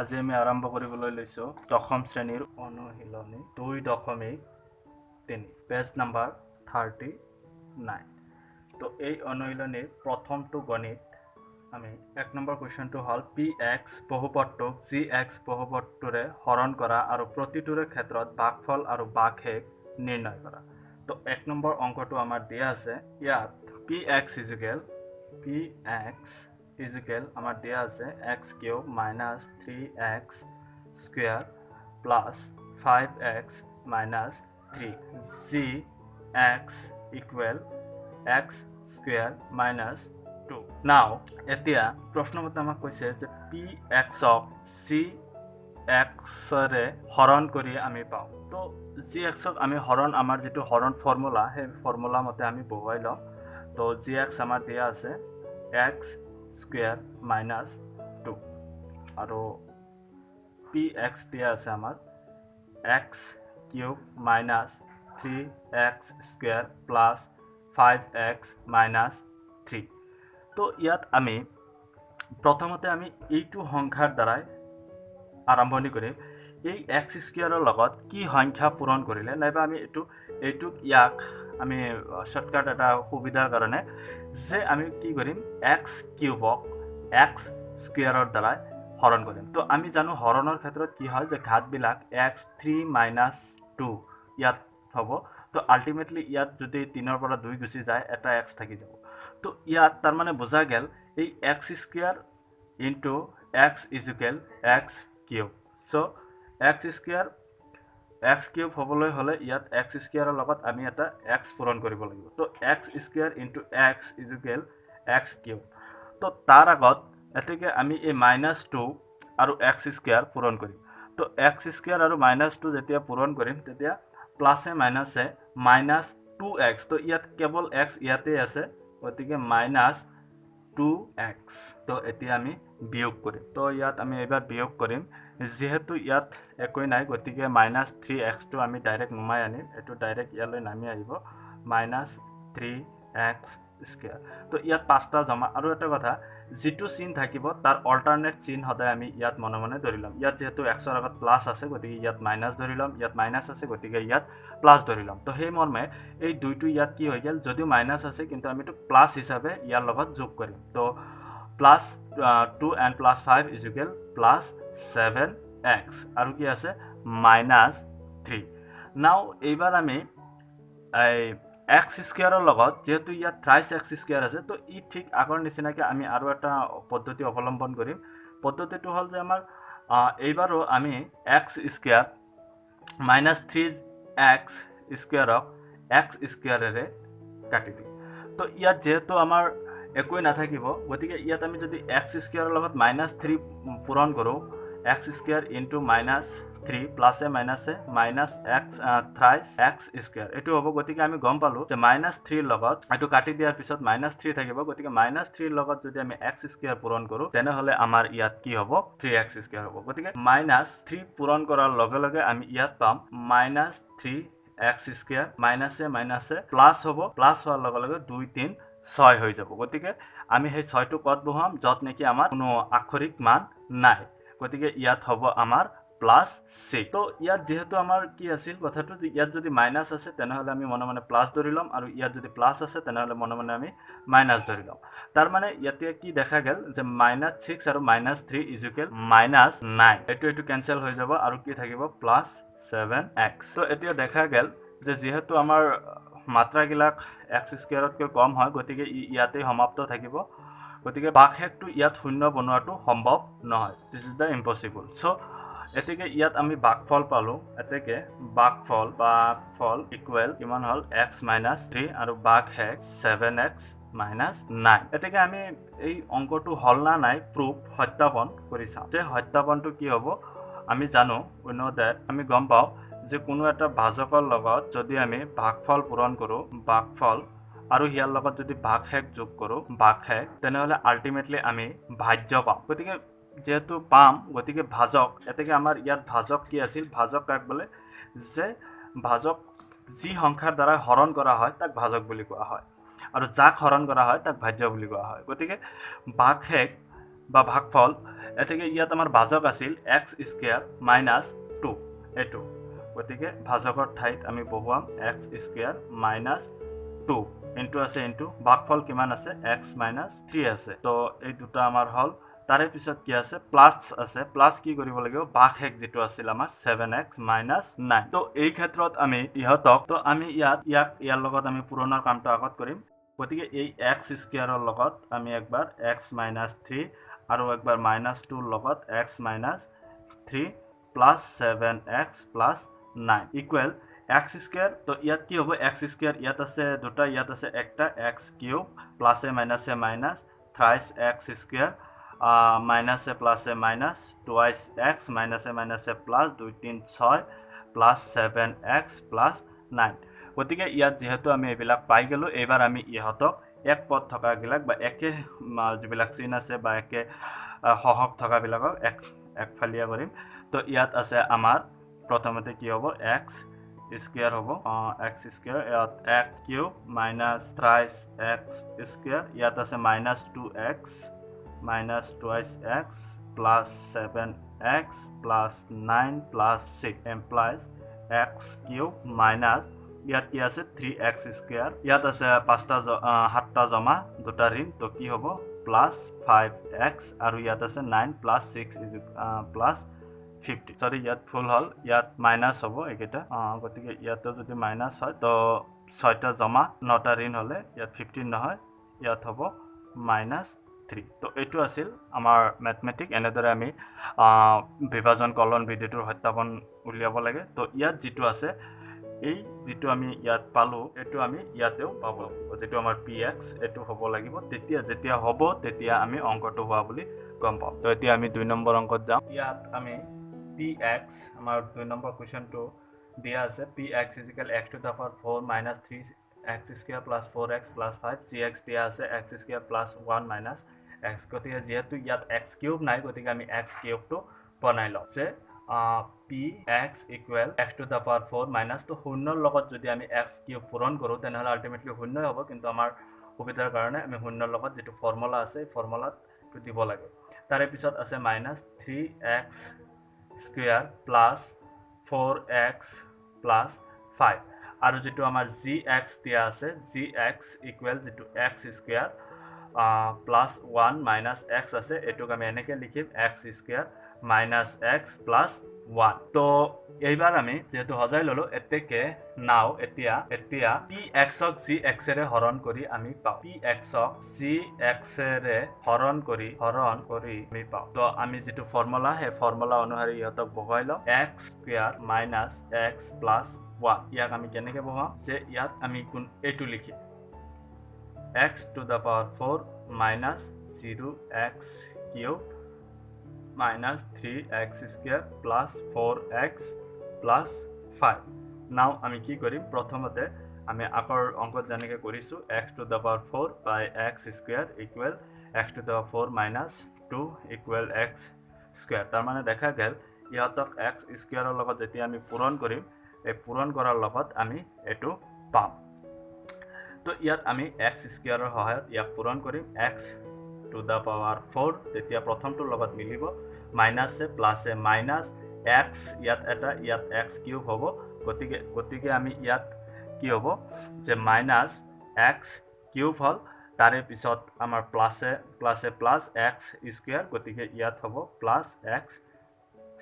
আজি আমি আৰম্ভ কৰিবলৈ লৈছোঁ দশম শ্ৰেণীৰ অনুশীলনী 2.3 পেজ নাম্বাৰ 39। তো এই অনুশীলনীৰ প্ৰথমটো গণিত আমি 1 নম্বৰ কুৱেশ্যনটো হ'ল px বহুপদটোক gx বহুপদটোৰে হৰণ কৰা আৰু প্ৰতিটোৰে ক্ষেত্ৰত ভাগফল আৰু ভাগশেষ নিৰ্ণয় কৰা। তো 1 নম্বৰ অংকটো আমাৰ দিয়া আছে। ইয়াত px আমাৰ দিয়া আছে x cube minus 3x square plus 5x minus 3 gx equal x square minus 2। নাও এতিয়া প্ৰশ্নমতে আমাক কৈছে যে pxক gxৰে হৰণ কৰি আমি পাওঁ। তো gxক আমি হৰণ আমাৰ যিটো হৰণ ফৰ্মুলা সেই ফৰ্মুলা মতে আমি বহুৱাই লওঁ। তো gx আমাৰ দিয়া আছে x স্কুৱেৰ মাইনাছ 2 আৰু px দিয়া আছে আমাৰ x cube minus 3x square plus 5x minus 3। তো ইয়াত আমি প্ৰথমতে আমি এইটো সংখ্যাৰ দ্বাৰাই আৰম্ভণি কৰিম। এই x স্কুৱেৰৰ লগত কি সংখ্যা পূৰণ কৰিলে নাইবা আমি এইটোক ইয়াক আমি শৰ্টকাট এটা সুবিধাৰ কাৰণে যে আমি কি কৰিম x কিউবক x স্কুৱেৰৰ দ্বাৰাই হৰণ কৰিম। তো আমি জানো হৰণৰ ক্ষেত্ৰত কি হয় যে ঘাতবিলাক x3 মাইনাছ 2 ইয়াত হ'ব। তো আল্টিমেটলি ইয়াত যদি 3ৰ পৰা 2 গুচি যায় এটা x থাকি যাব। তো ইয়াত তাৰমানে বুজা গেল এই x square into x equal x cube. So' x cube হ'বলৈ হ'লে ইয়াত x স্কুৱেৰৰ লগত আমি এটা x পূৰণ কৰিব লাগিব। তো x square into x equal x cube. তো তাৰ আগত এতেকে আমি এই মাইনাছ 2 আৰু x স্কুৱেৰ পূৰণ কৰিম। তো x স্কুৱেৰ আৰু মাইনাছ 2 যেতিয়া পূৰণ কৰিম তেতিয়া প্লাছে মাইনাছে মাইনাছ 2x। তো ইয়াত কেৱল x ইয়াতে আছে, গতিকে মাইনাছ 2x। তো এতিয়া আমি বিয়োগ কৰিম। তো ইয়াত আমি এবাৰ বিয়োগ কৰিম। যেহেতু ইয়াত একোই নাই গতিকে মাইনাছ 3xটো আমি ডাইৰেক্ট নুমাই আনিম। এইটো ডাইৰেক্ট ইয়ালৈ নামি আহিব মাইনাছ 3x স্কুৱেৰ। তো ইয়াত 5টা জমা। আৰু এটা কথা যিটো চিন থাকিব তাৰ অল্টাৰনেট চিন সদায় আমি ইয়াত মনে মনে ধৰি ল'ম। ইয়াত যেহেতু xৰ আগত প্লাছ আছে গতিকে ইয়াত মাইনাছ ধৰি ল'ম, ইয়াত মাইনাছ আছে গতিকে ইয়াত প্লাছ ধৰি ল'ম। তো সেই মৰ্মে এই দুইটো ইয়াত কি হৈ গ'ল, যদিও মাইনাছ আছে কিন্তু আমি এইটো প্লাছ হিচাপে ইয়াৰ লগত যোগ কৰিম। তো plus 2 and plus 5 equal plus 7x আৰু কি আছে মাইনাছ 3। নাও এইবাৰ আমি x স্কুৱেৰৰ লগত যেহেতু ইয়াত থ্ৰাইছ x স্কুৱেৰ আছে তো ই ঠিক আগৰ নিচিনাকৈ আমি আৰু এটা পদ্ধতি অৱলম্বন কৰিম। পদ্ধতিটো হ'ল যে আমাৰ এইবাৰো আমি x square minus 3x স্কুৱেৰক x স্কুৱেৰেৰে কাটি দিম। তো ইয়াত যেহেতু আমাৰ একোই নাথাকিব গতিকে ইয়াত আমি যদি x স্কুৱেৰৰ লগত মাইনাছ 3 পূৰণ কৰোঁ x স্কুৱেৰ ইনটু মাইনাছ 3 প্লাছে মাইনাছে মাইনাছ থ্ৰাইছ x স্কুৱেৰ এইটো হ'ব। গতিকে আমি গম পালোঁ যে মাইনাছ 3ৰ লগত এইটো কাটি দিয়াৰ পিছত মাইনাছ 3 থাকিব। গতিকে মাইনাছ 3ৰ লগত যদি আমি x স্কুৱেৰ পূৰণ কৰোঁ তেনেহ'লে আমাৰ ইয়াত কি হ'ব 3x স্কুৱেৰ হ'ব। গতিকে মাইনাছ 3 পূৰণ কৰাৰ লগে লগে আমি ইয়াত পাম মাইনাছ 3x স্কুৱেৰ মাইনাছে মাইনাছে প্লাছ হ'ব, প্লাছ হোৱাৰ লগে লগে 2 3 6 হৈ যাব। গতিকে আমি সেই 6টো ক'ত বহাম য'ত নেকি আমাৰ কোনো আক্ষৰিক মান নাই। গতিকে ইয়াত হ'ব আমাৰ প্লাছ 6। তো ইয়াত যেহেতু আমাৰ কি আছিল কথাটো যে ইয়াত যদি মাইনাছ আছে তেনেহ'লে আমি মনে মনে প্লাছ ধৰি ল'ম, আৰু ইয়াত যদি প্লাছ আছে তেনেহ'লে মনে মনে আমি মাইনাছ ধৰি ল'ম। তাৰমানে ইয়াতে কি দেখা গ'ল যে মাইনাছ 6 আৰু মাইনাছ 3 ইকুৱেল মাইনাছ 9। এইটো কেনচেল হৈ যাব আৰু কি থাকিব প্লাছ 7x। তো এতিয়া দেখা গ'ল যে যিহেতু আমাৰ মাত্ৰাবিলাক x স্কুৱেৰতকৈ কম হয় গতিকে ইয়াতে সমাপ্ত থাকিব। গতিকে ভাগশেষটো ইয়াত শূন্য বনোৱাটো সম্ভৱ নহয়। This is the impossible. So' এতেকে ইয়াত আমি ভাগফল পালোঁ। এতেকে ভাগফল ইকুৱেল কিমান হ'ল x মাইনাছ 3 আৰু ভাগশেষ 7x মাইনাছ 9। এতেকে আমি এই অংকটো হ'ল না নাই প্ৰুফ সত্যাপন কৰি চাওঁ। যে সত্যাপনটো কি হ'ব আমি জানো, উই নো ডেট আমি গম পাওঁ যে কোনো এটা ভাজকৰ লগত যদি আমি ভাগফল পূৰণ কৰোঁ ভাগফল আৰু ইয়াৰ লগত যদি ভাগশেষ যোগ কৰোঁ ভাগশেষ তেনেহ'লে আল্টিমেটলি আমি ভাজ্য পাম। গতিকে যেহেতু পাম গতিকে ভাজক এতেকে আমাৰ ইয়াত ভাজক কি আছিল, ভাজক কাক বোলে যে ভাজক যি সংখ্যাৰ দ্বাৰা হৰণ কৰা হয় তাক ভাজক বুলি কোৱা হয় আৰু যাক হৰণ কৰা হয় তাক ভাজ্য বুলি কোৱা হয়। গতিকে ভাগশেষ বা ভাগফল এতেকে ইয়াত আমাৰ ভাজক আছিল x স্কয়াৰ মাইনাস 2 এটো গতিকে ভাজকৰ ঠাইত আমি বহুৱাম x স্কয়াৰ মাইনাস 2 ইনটু আছে ইনটু ভাগফল কিমান আছে x মাইনাস 3 আছে তো এই দুটা আমাৰ হল তাৰে পিছত কি আছে প্লাস কি কৰিব লাগিব ভাগহেক যেটো আছিল আমাৰ 7x মাইনাস 9 তো এই ক্ষেত্ৰত আমি ইহতক তো আমি ইয়াৰ লগত আমি পুৰণৰ কামটো আগত কৰিম গতিকে এই x স্কয়াৰৰ লগত আমি একবাৰ x মাইনাস 3 আৰু একবাৰ মাইনাস 2 লগত x minus 3 plus 7x plus 9 equal x square তো ইয়াত কি হ'ব x স্কয়াৰ ইয়াত আছে দুটা ইয়াত আছে একটা x কিউব প্লাসে মাইনাসে মাইনাস থ্ৰাইস x স্কয়াৰ মাইনাসে প্লাসে মাইনাস টুৱাইস x মাইনাসে মাইনাসে প্লাস 2 3 6 প্লাস 7x প্লাস 9 গতিকে ইয়াত যেহেতু আমি এবিলাক পাই গেলো এবাৰ আমি ইহতক এক পদ থকা গিলাক বা একে যিবিলাক চিন আছে বা একে সহক থকা বিলাকক একফালিয়া কৰিম তো ইয়াত আছে আমাৰ প্ৰথমতে কি হ'ব x স্কয়াৰ হ'ব x স্কয়াৰ ইয়াত x cube minus thrice x square ইয়াত আছে minus 2x minus twice x plus 7x plus 9 plus 6 implies x cube minus ইয়াত কি আছে 3x স্কয়াৰ ইয়াত আছে 7টা জমা দুটা ঋণ তো কি হ'ব প্লাস 5x আৰু ইয়াত আছে 9 plus 6 plus 50 সরি ইয়াত ফুল হল ইয়াত মাইনাস হ'ব একেটা গতিকে ইয়াত যদি মাইনাস হয় তো 6টা জমা 9টা ঋণ হলে ইয়াত 15 নহয় ইয়াত হ'ব মাইনাস 3 তো এটো আছিল আমাৰ ম্যাথমেটিক এনেদৰে আমি বিভাজন কলন বিধিটোৰ সত্যাপন উলিয়াব লাগে তো ইয়াত যেটো আছে এই যেটো আমি ইয়াত পালো এটো আমি ইয়াতেও পাব যেটো আমাৰ px এটো হ'ব লাগিব যেতিয়া হ'ব তেতিয়া আমি অংকটো হোৱা বুলি গম পাম তো এতিয়া আমি 2 নম্বৰ অংকত যাম ইয়াত আমি px আমাৰ 2 নম্বৰ কোৱেশ্চনটো দিয়া আছে px = x to the power 4 minus 3x square plus 4x plus 5 gx দিয়া আছে x square plus 1 minus x গতিকে যেহেতু ইয়াত x কিউব নাই গতিকে আমি x কিউবটো বনাই লওঁ যে px = x to the power 4 minus তো শূন্যৰ লগত যদি আমি x কিউব পূৰণ কৰো তেনেহলে আলটিমেটলি শূন্য হ'ব কিন্তু আমাৰ সুবিধাৰ কাৰণে আমি শূন্যৰ লগত যেটো ফৰ্মুলা আছে ফৰ্মুলাটো দিব লাগে তাৰে পিছত আছে minus 3x square plus 4x plus 5 আৰু যেটো আমাৰ gx দিয়া আছে gx = যেটো x square plus 1 minus x আছে এটোক আমি এনেকে লিখিম x square minus x plus 1 তো এইবাৰ আমি যেহেতু হজাই ললো এতেকে নাও এতিয়া px ক gx ৰে হৰণ কৰি আমি পাও px ক gx ৰে হৰণ কৰি আমি পাও তো আমি যেটো ফৰ্মুলা হে ফৰ্মুলা অনুসাৰে ইহতক বহাই লও x square minus x plus 1 ইয়াক আমি কেনেকে বহাম যে ইয়াত আমি কোন এটো লিখিম x to the power 4 minus 0x cube minus 3x square plus 4x plus 5 now আমি কি কৰিম প্ৰথমতে আমি আগৰ অংকত জানিকে কৰিছো x to the power 4 by x square equal x to the power 4 minus 2 equal x square তাৰ মানে দেখা গেল ইহতক x square ৰ লগত যেতিয়া আমি পূৰণ কৰিম এই পূৰণ কৰাৰ লগত আমি এটো পাম তো ইয়াত আমি x square ৰ সহায়ত ইয়াক পূৰণ কৰিম x to the power 4 তেতিয়া প্ৰথমটোৰ লগত মিলিব minus a plus a minus x ইয়াত এটা ইয়াত x কিউব হ'ব গতিকে আমি ইয়াত কি হ'ব যে মাইনাস x কিউব হল তাৰে পিছত আমাৰ plus a plus x square গতিকে ইয়াত হ'ব প্লাস x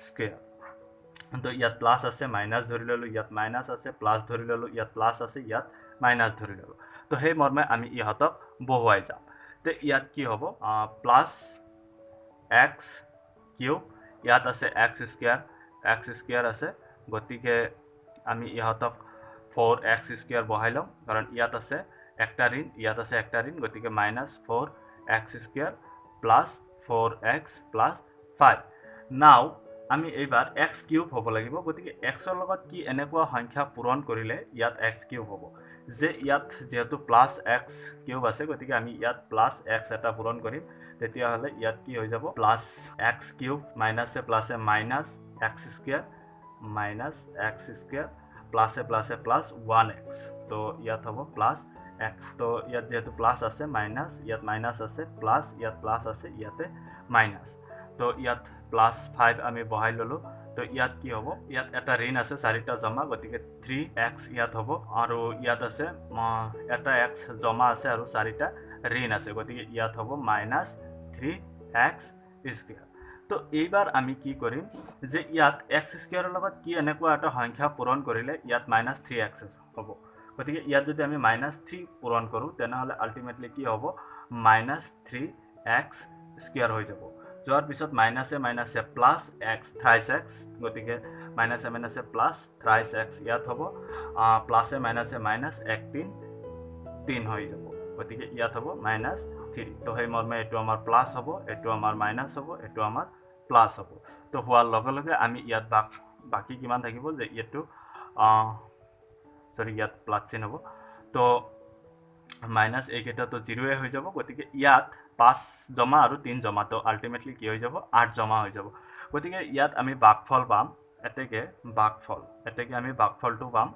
স্কয়াৰ তো ইয়াত প্লাস আছে মাইনাস ধৰি ললো ইয়াত মাইনাস আছে প্লাস ধৰি ললো ইয়াত প্লাস আছে ইয়াত মাইনাস ধৰি ললো তো সেই মৰ্মে আমি ইহতক বহুৱাই যাম তে ইয়াত কি হ'ব প্লাস x কিউব ইয়াত আছে x স্কয়াৰ আছে গতিকে আমি ইহতক 4x স্কয়াৰ বহাই লম কাৰণ ইয়াত আছে একটা ঋণ ইয়াত আছে একটা ঋণ গতিকে -4x square plus 4x plus 5 নাও আমি এইবাৰ x কিউব হ'ব লাগিব গতিকে x ৰ লগত কি এনেকুৱা সংখ্যা পূৰণ কৰিলে ইয়াত x কিউব হ'ব যে ইয়াত যেহেতু প্লাস x কিউব আছে গতিকে আমি ইয়াত প্লাস x এটা পূৰণ কৰিম তেতিয়া হলে ইয়াত কি হৈ যাব plus x cube minus a plus a minus x square minus x square plus a plus 1x তো ইয়াত হ'ব প্লাস এক্স তো ইয়াত যেহেতু প্লাছ আছে মাইনাছ ইয়াত মাইনাছ আছে প্লাছ ইয়াত প্লাছ আছে ইয়াতে মাইনাছ তো ইয়াত +5 আমি বহাই ল'লোঁ তো ইয়াত কি হ'ব ইয়াত এটা ঋণ আছে 4টা জমা গতিকে 3x ইয়াত হ'ব আৰু ইয়াত আছে এটা x জমা আছে আৰু 4টা ঋণ আছে গতিকে ইয়াত হ'ব -3x স্কয়াৰ তো এইবাৰ আমি কি কৰিম যে ইয়াত x স্কয়াৰৰ লগত কি এনেকুৱা এটা সংখ্যা পূৰণ কৰিলে ইয়াত -3x হ'ব গতিকে ইয়াত যদি আমি -3 পূৰণ কৰোঁ তেনেহ'লে আল্টিমেটলি কি হ'ব -3x স্কয়াৰ হৈ যাব যোৱাৰ পিছত মাইনাছে মাইনাছে প্লাছ এক্স থ্ৰাইছ এক্স গতিকে মাইনাছে মাইনাছে প্লাছ থ্ৰাইছ এক্স ইয়াত হ'ব প্লাছে মাইনাছে মাইনাছ 1 3 হৈ যাব গতিকে ইয়াত হ'ব -3 তো সেই মৰ্মে এইটো আমাৰ প্লাছ হ'ব এইটো আমাৰ মাইনাছ হ'ব এইটো আমাৰ প্লাছ হ'ব তো হোৱাৰ লগে লগে আমি ইয়াত বাকি কিমান থাকিব যে এইটো সৰি ইয়াত প্লাছ চিন হ'ব তো মাইনাছ এইকেইটা তো 0 হৈ যাব গতিকে ইয়াত 5 জমা আৰু 3 জমা তো আল্টিমেটলি কি হৈ যাব 8 জমা হৈ যাব গতিকে ইয়াত আমি ভাগফল পাম এতেকে আমি ভাগফলটো পাম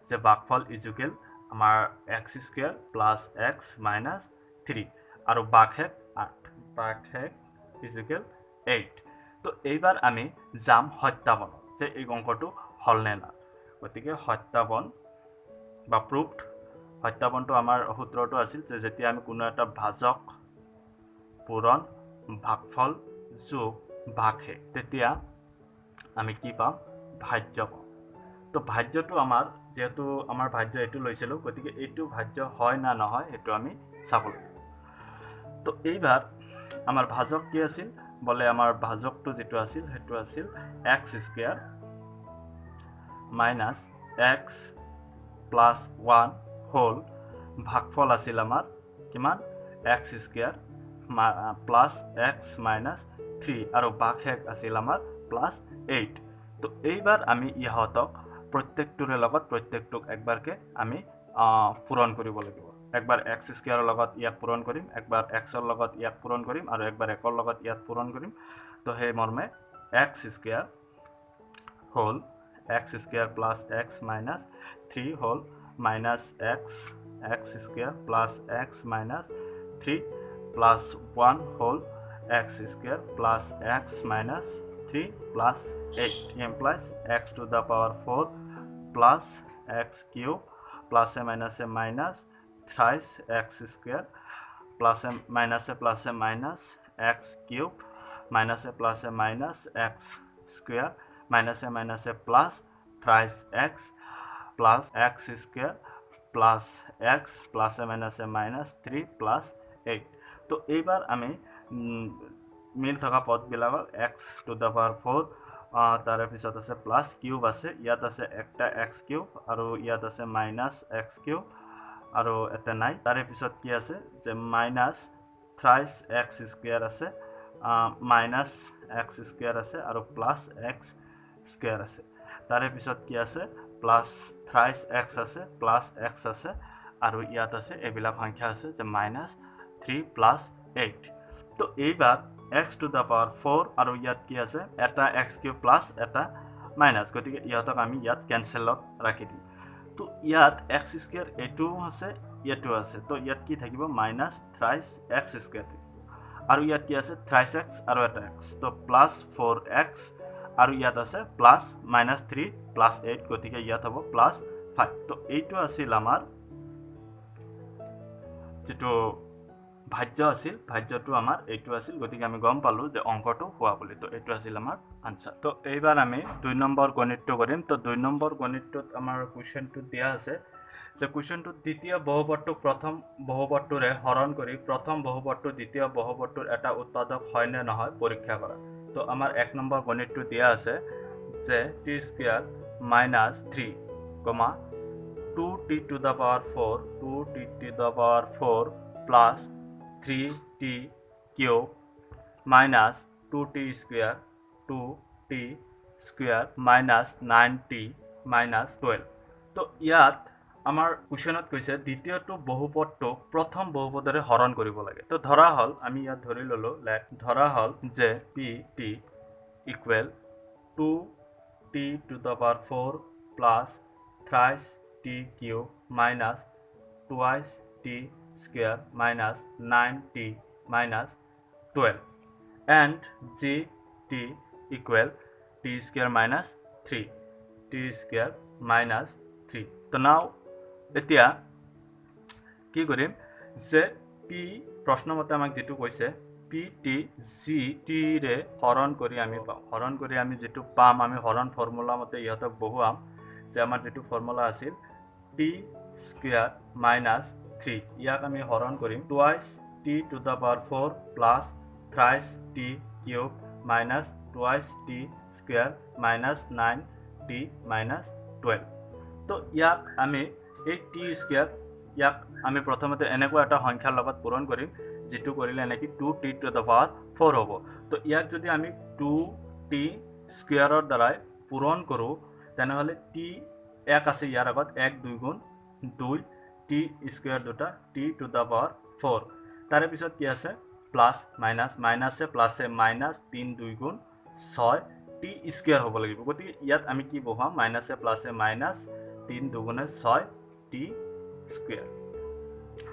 যে ভাগফল ইকুৱেল আমাৰ x square plus x minus 3 আৰু ভাগশেষ 8 ইকুৱেল 8 তো এইবাৰ আমি যাম সত্যাপন যে এই অংকটো হল নে না গতিকে সত্যাপন বা প্ৰুফড সত্যাপনটো আমাৰ সূত্ৰটো আছিল যে যেতিয়া আমি কোনো এটা ভাজক পূৰণ ভাগফল যোগ ভাগশেষ তেতিয়া আমি কি পাম ভাজ্য পাম তো ভাজ্যটো আমাৰ যেহেতু আমাৰ ভাজ্য এইটো লৈছিলো গতিকে এইটো ভাজ্য হয় না নহয় সেইটো আমি চাব লাগিব তো এইবাৰ আমাৰ ভাজক কি আছিল বলে আমাৰ ভাজকটো যেটো আছিল হেতু আছিল x square minus x plus 1 হোল ভাগফল আছিল আমাৰ কিমান x square plus x minus 3 আৰু ভাগশেষ আছিল আমাৰ প্লাছ 8 তো এইবাৰ আমি ইহতক প্ৰত্যেকটোৰে লগত প্ৰত্যেকটোক একবাৰকে আমি পূৰণ কৰিব লাগিব একবাৰ x স্কয়াৰৰ লগত ইয়াক পূৰণ কৰিম একবাৰ x ৰ লগত ইয়াক পূৰণ কৰিম আৰু একবাৰ x ৰ লগত ইয়াক পূৰণ কৰিম তো সেই মৰ্মে x স্কয়াৰ হোল x square plus x minus 3 হোল minus x square plus x minus 3 plus 1 হোল x square plus x minus 3 plus 8 implies x to the power 4 plus x cube plus a minus thrice x square plus a minus x cube minus a minus x square minus a plus thrice x plus x square plus x plus a minus 3 plus 8 তো এইবাৰ আমি মিল থকা পদবিলাকৰ x to the power 4 তাৰে পিছত আছে plus cube আছে ইয়াত আছে একটা x কিউব আৰু ইয়াত আছে মাইনাস x কিউব আৰু এটা নাই তাৰে পিছত কি আছে যে মাইনাস থ্ৰাইস x স্কয়াৰ আছে মাইনাস x স্কয়াৰ আছে আৰু প্লাস x স্কয়াৰ আছে তাৰে পিছত কি আছে প্লাস থ্ৰাইস x আছে প্লাস x আছে আৰু ইয়াত আছে এবিলা সংখ্যা আছে যে -3 plus 8 তো এইবাৰ x to the power 4 আৰু ইয়াত কি আছে এটা x কিউব প্লাস এটা মাইনাস গতিকে ইহতক আমি ইয়াত ক্যান্সেলত ৰাখি দিম তো ইয়াত x স্কয়াৰ এটো আছে এটো আছে তো ইয়াত কি থাকিব মাইনাস থ্ৰাইস x স্কয়াৰ আৰু ইয়াত কি আছে থ্ৰাইস x আৰু এটা x তো প্লাস 4x আৰু ইয়াত আছে প্লাস -3 প্লাস 8 গতিকে ইয়াত হ'ব প্লাস 5 তো এইটো আছিল আমাৰ যেটো ভাজ্য আছিল ভাজ্যটো আমাৰ এইটো আছিল গতিকে আমি গম পালো যে অংকটো হোৱা বুলি তো এইটো আছিল আমাৰ আনসাৰ তো এইবাৰ আমি 2 নম্বৰ গণিতটো কৰিম তো 2 নম্বৰ গণিতটোত আমাৰ কোৱেশ্চনটো দিয়া আছে যে কোৱেশ্চনটো দ্বিতীয় বহুপদটোক প্ৰথম বহুপদটোৰে হৰণ কৰি প্ৰথম বহুপদটো দ্বিতীয় বহুপদটোৰ এটা উৎপাদক হয় নে নহয় পৰীক্ষা কৰা তো আমাৰ 1 নম্বৰ গণিতটো দিয়া আছে যে t² - 3, 2t to the power 4 2t to the power 4 plus 3t cube minus 2t square 2t square minus 9t minus 12 তো ইয়াত আমাৰ কোৱেশ্চনত কৈছে দ্বিতীয়টো বহুপদটো প্ৰথম বহুপদৰে হৰণ কৰিব লাগে তো ধৰা হল আমি ইয়াত ধৰি ললো ধৰা হল যে pt equal 2t to the power 4 plus thrice t cube minus twice t square minus 9t minus 12 and gt equal t square minus 3 t square minus 3 তো now এতিয়া কি কৰিম যে p প্ৰশ্ন মতে আমাক যেটো কৈছে pt gt ৰে হৰণ কৰি আমি পাম হৰণ কৰি আমি যেটো পাম আমি হৰণ ফৰ্মুলা মতে ইহতক বহুৱাম যে আমাৰ যেটো ফৰ্মুলা আছিল t square minus 3 ইয়াক আমি হৰণ কৰিম twice t to the power 4 plus thrice t cube minus twice t square minus 9t minus 12 তো ইয়াক আমি এই t square ইয়াক আমি প্ৰথমতে এনেকুৱা এটা সংখ্যাৰ লগত পূৰণ কৰিম যেটো কৰিলে নেকি 2t to the power 4 হ'ব তো ইয়াক যদি আমি 2t স্কয়াৰৰ দ্বাৰা পূৰণ কৰো তেনেহলে t এক আছে ইয়াৰ আগত 1 2 গুণ 2 t স্কয়াৰ দুটা t to the power 4 তাৰে পিছত কি আছে প্লাস মাইনাস মাইনাসে প্লাসে মাইনাস 3 2 গুণ 6 t স্কয়াৰ হ'ব লাগিব গতিকে ইয়াত আমি কি বহাম মাইনাসে প্লাসে মাইনাস 3 2 গুণে 6 t স্কয়াৰ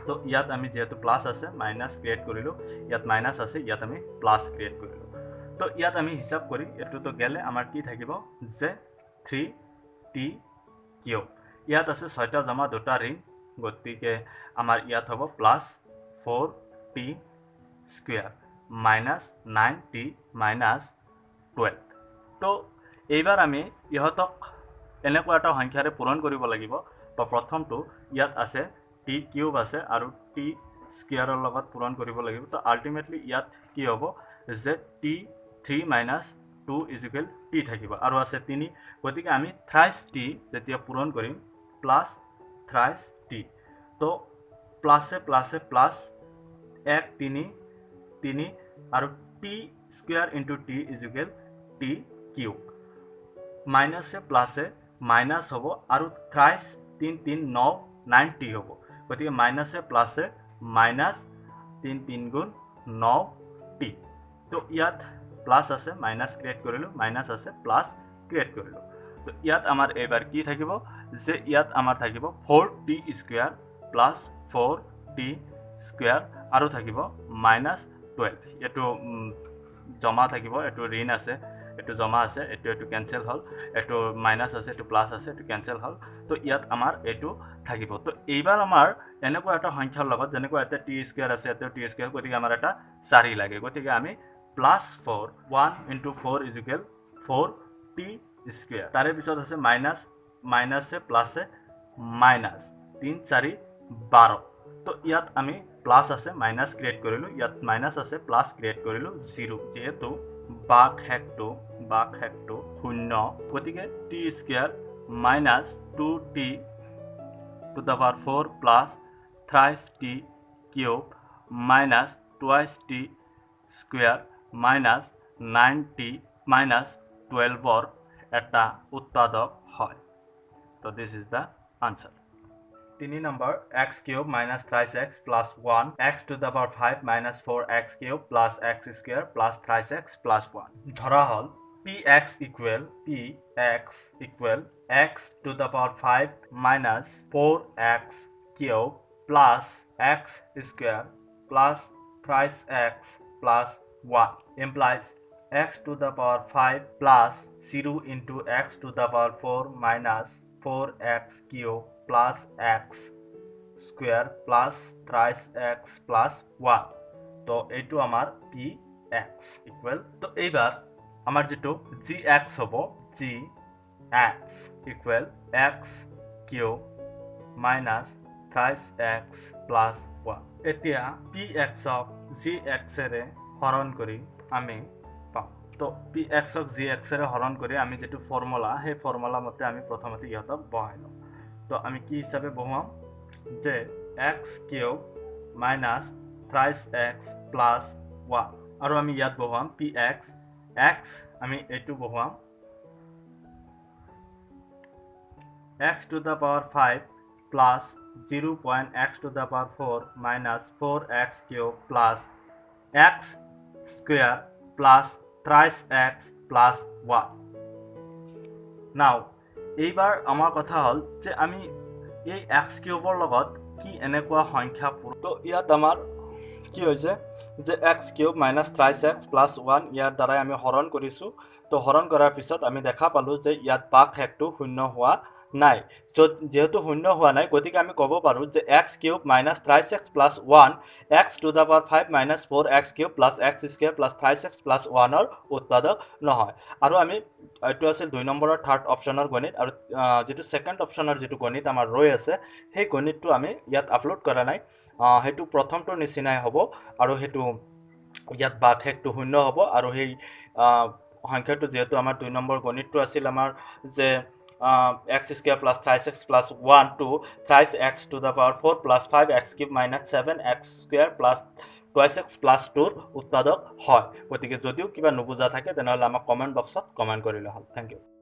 তো ইয়াত আমি যেহেতু প্লাস আছে মাইনাস ক্ৰিয়েট কৰিলো ইয়াত মাইনাস আছে ইয়াত আমি প্লাস ক্ৰিয়েট কৰিলো তো ইয়াত আমি হিসাব কৰি এটো তো গেলে আমাৰ কি থাকিব যে 3t কিউব ইয়াত আছে 6টা জমা দুটা ঋণ গতিকে আমাৰ ইয়াত হ'ব plus 4t square minus 9t minus 12 তো এইবাৰ আমি ইহতক এনেকুৱা এটা সংখ্যাৰে পূৰণ কৰিব লাগিব তো প্ৰথমটো ইয়াত আছে t কিউব আছে আৰু t স্কয়াৰৰ লগত পূৰণ কৰিব লাগিব তো আলটিমেটলি ইয়াত কি হ'ব যে t 3 minus 2 is equal t থাকিব আৰু আছে 3 গতিকে আমি thrice t যেতিয়া পূৰণ কৰিম প্লাস thrice t তো প্লাসে প্লাসে প্লাস 1 3 3 আৰু t square into t is equal t cube মাইনাসে প্লাসে মাইনাস হ'ব আৰু thrice 3 3 9 9t হ'ব গতিকে মাইনাসে প্লাসে মাইনাস 3 3 গুণ 9t তো ইয়াত প্লাস আছে মাইনাস ক্রিয়েট কৰিলো মাইনাস আছে প্লাস ক্ৰিয়েট কৰিলো তো ইয়াত আমাৰ এবাৰ কি থাকিব যে ইয়াত আমাৰ থাকিব 4t square plus 4t square আৰু থাকিব মাইনাস 12 এটো জমা থাকিব এটো ঋণ আছে এটো জমা আছে এটো ক্যান্সেল হল এটো মাইনাস আছে এটো প্লাস আছে এটো ক্যান্সেল হল তো ইয়াত আমাৰ এটো থাকিব তো এইবাৰ আমাৰ এনেকুৱা এটা সংখ্যাৰ লগত যেনেকুৱা এটা t স্কয়াৰ আছে এটো t স্কয়াৰ গতিকে আমাৰ এটা 4 লাগে গতিকে আমি plus 4 1 into 4 is equal 4t square তাৰে পিছত আছে মাইনাস মাইনাসে প্লাসে মাইনাস 3 4 12 তো ইয়াত আমি প্লাস আছে মাইনাস ক্রিয়েট কৰিলো ইয়াত মাইনাস আছে প্লাস ক্ৰিয়েট কৰিলো 0 যেহেতু বাক হেকটো 0 গতিকে t square minus 2t to the power 4 plus thrice t cube minus twice t square minus 9t minus 12 or eta utpadok hoy so this is the answer 3 number x cube minus thrice x plus 1 x to the power 5 minus 4x cube plus x square plus thrice x plus 1 ধরা হল px equal x to the power 5 minus 4x cube plus x square plus thrice x plus 1 implies x to the power 5 plus 0 into x to the power 4 minus 4x cube plus x square plus thrice x plus 1 তো এইটো আমাৰ px equal তো এইবাৰ আমাৰ যেটো gx হ'ব gx equal x cube minus thrice x plus 1 এতিয়া px ক gx ৰে হৰণ কৰি আমি পাম তো px ক gx ৰে হৰণ কৰি আমি যেটো ফৰ্মুলা হে ফৰ্মুলা মতে আমি প্ৰথমতে ইহতক বহাই লম তো আমি কি হিচাপে বহাম যে x cube minus thrice x plus 1 আৰু আমি ইয়াত বহাম px x আমি এটো বহাম x to the power 5 plus 0.x to the power 4 minus 4x cube plus x square plus thrice x plus 1 now এইবাৰ আমাৰ কথা হল যে আমি এই x কিউবৰ লগত কি এনেকুৱা সংখ্যা তো ইয়াত আমাৰ কি হৈছে যে x cube minus 3x plus 1 ইয়াৰ দ্বাৰাই আমি হৰণ কৰিছোঁ তো হৰণ কৰাৰ পিছত আমি দেখা পালোঁ যে ইয়াত ভাগশেষটো শূন্য হোৱা নাই যেহেতু শূন্য হোৱা নাই গতিকে আমি ক'ব পাৰোঁ যে x cube minus 3x plus 1 x to the power 5 minus 4x cube plus x square plus 3x plus 1ৰ উৎপাদক নহয় আৰু আমি এইটো আছিল 2 নম্বৰৰ থাৰ্ড অপশ্যনৰ গণিত আৰু যেটো সেকেন্ড অপশ্যনৰ যেটো গণিত আমাৰ ৰৈ আছে সেই গণিতটো আমি ইয়াত আপলোড কৰা নাই হেতু প্ৰথমটোৰ নিচিনাই হ'ব আৰু হেতু ইয়াত ভাগশেষটো শূন্য হ'ব আৰু সেই সংখ্যাটো যেহেতু আমাৰ 2 নম্বৰ গণিতটো আছিল আমাৰ যে x square plus 3x plus 1 to 3x to the power 4 plus 5x cube minus 7x square plus 2x plus 2 উৎপাদক হয় গতিকে যদিও কিবা নুবুজা থাকে তেনেহলে আমাক কমেন্ট বক্সত কমেন্ট কৰিলে হ'ল থ্যাংক ইউ